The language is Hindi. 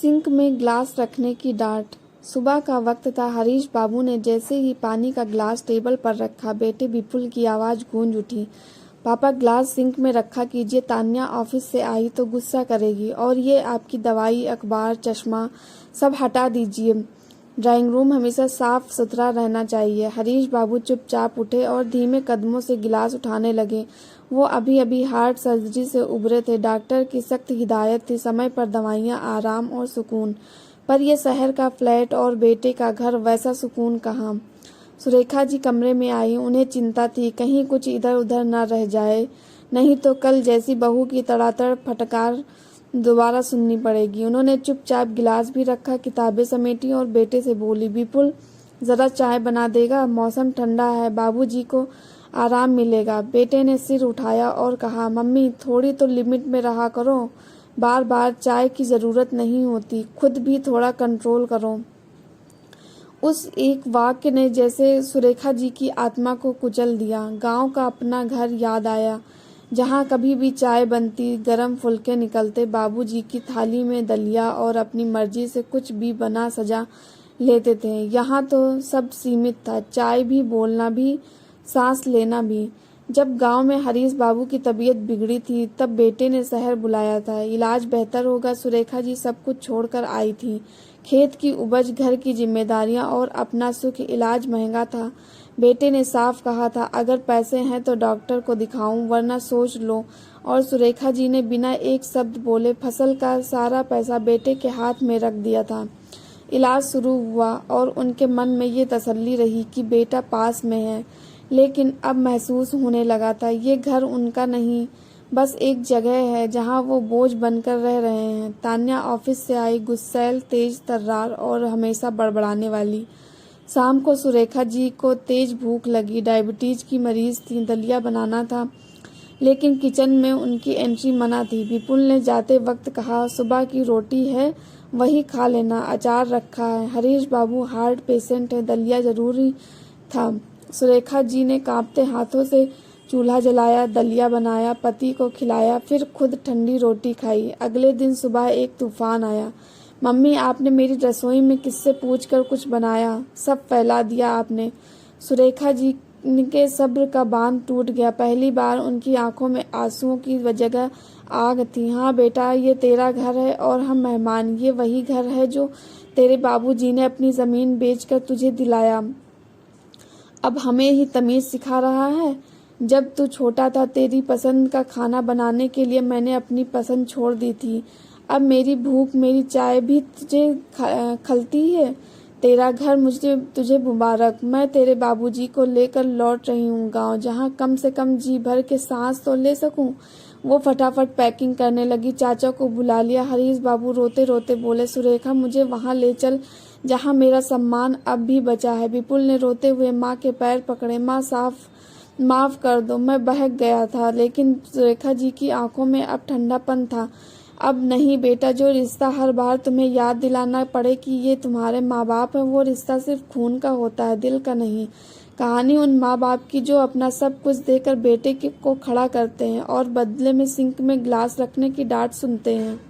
सिंक में ग्लास रखने की डांट। सुबह का वक्त था। हरीश बाबू ने जैसे ही पानी का ग्लास टेबल पर रखा, बेटे विपुल की आवाज़ गूंज उठी। पापा, ग्लास सिंक में रखा कीजिए, तान्या ऑफिस से आई तो गुस्सा करेगी। और ये आपकी दवाई, अखबार, चश्मा सब हटा दीजिए। ड्राइंग रूम हमेशा साफ सुथरा रहना चाहिए। हरीश बाबू चुपचाप उठे और धीमे कदमों से गिलास उठाने लगे। वो अभी अभी हार्ट सर्जरी से उबरे थे। डॉक्टर की सख्त हिदायत थी, समय पर दवाइयाँ, आराम और सुकून। पर यह शहर का फ्लैट और बेटे का घर, वैसा सुकून कहाँ। सुरेखा जी कमरे में आई। उन्हें चिंता थी कहीं कुछ इधर उधर न रह जाए, नहीं तो कल जैसी बहू की तड़ातड़ फटकार दोबारा सुननी पड़ेगी। उन्होंने चुपचाप गिलास भी रखा, किताबें समेटी और बेटे से बोली, विपुल ज़रा चाय बना देगा? मौसम ठंडा है, बाबूजी को आराम मिलेगा। बेटे ने सिर उठाया और कहा, मम्मी थोड़ी तो लिमिट में रहा करो, बार बार चाय की ज़रूरत नहीं होती, खुद भी थोड़ा कंट्रोल करो। उस एक वाक्य ने जैसे सुरेखा जी की आत्मा को कुचल दिया। गांव का अपना घर याद आया, जहाँ कभी भी चाय बनती, गरम फुलके निकलते, बाबूजी की थाली में दलिया और अपनी मर्जी से कुछ भी बना सजा लेते थे। यहाँ तो सब सीमित था, चाय भी, बोलना भी, सांस लेना भी। जब गांव में हरीश बाबू की तबीयत बिगड़ी थी, तब बेटे ने शहर बुलाया था। इलाज बेहतर होगा, सुरेखा जी सब कुछ छोड़कर आई थी। खेत की उपज, घर की जिम्मेदारियां और अपना सुख। इलाज महंगा था। बेटे ने साफ कहा था, अगर पैसे हैं तो डॉक्टर को दिखाऊं, वरना सोच लो। और सुरेखा जी ने बिना एक शब्द बोले फसल का सारा पैसा बेटे के हाथ में रख दिया था। इलाज शुरू हुआ और उनके मन में ये तसल्ली रही कि बेटा पास में है। लेकिन अब महसूस होने लगा था, ये घर उनका नहीं, बस एक जगह है जहाँ वो बोझ बनकर रह रहे हैं। तान्या ऑफिस से आई, गुस्सैल, तेज तर्रार और हमेशा बड़बड़ाने वाली। शाम को सुरेखा जी को तेज भूख लगी, डायबिटीज की मरीज थी, दलिया बनाना था, लेकिन किचन में उनकी एंट्री मना थी। विपुल ने जाते वक्त कहा, सुबह की रोटी है वही खा लेना, अचार रखा है। हरीश बाबू हार्ट पेशेंट है, दलिया जरूरी था। सुरेखा जी ने कांपते हाथों से चूल्हा जलाया, दलिया बनाया, पति को खिलाया, फिर खुद ठंडी रोटी खाई। अगले दिन सुबह एक तूफान आया। मम्मी, आपने मेरी रसोई में किससे पूछकर कुछ बनाया? सब फैला दिया आपने। सुरेखा जी के सब्र का बांध टूट गया। पहली बार उनकी आंखों में आंसुओं की जगह आग थी। हाँ बेटा, ये तेरा घर है और हम मेहमान। ये वही घर है जो तेरे बाबूजी ने अपनी ज़मीन बेचकर तुझे दिलाया। अब हमें ही तमीज़ सिखा रहा है। जब तू छोटा था, तेरी पसंद का खाना बनाने के लिए मैंने अपनी पसंद छोड़ दी थी। अब मेरी भूख, मेरी चाय भी तुझे खलती है। तेरा घर मुझे, तुझे मुबारक। मैं तेरे बाबूजी को लेकर लौट रही हूँ गांव, जहाँ कम से कम जी भर के सांस तो ले सकूँ। वो फटाफट पैकिंग करने लगी। चाचा को बुला लिया। हरीश बाबू रोते रोते बोले, सुरेखा मुझे वहाँ ले चल जहाँ मेरा सम्मान अब भी बचा है। विपुल ने रोते हुए माँ के पैर पकड़े। माँ, माफ़ कर दो, मैं बहक गया था। लेकिन सुरेखा जी की आंखों में अब ठंडापन था। अब नहीं बेटा, जो रिश्ता हर बार तुम्हें याद दिलाना पड़े कि ये तुम्हारे माँ बाप है, वो रिश्ता सिर्फ खून का होता है, दिल का नहीं। कहानी उन माँ बाप की जो अपना सब कुछ देकर बेटे को खड़ा करते हैं और बदले में सिंक में गिलास रखने की डांट सुनते हैं।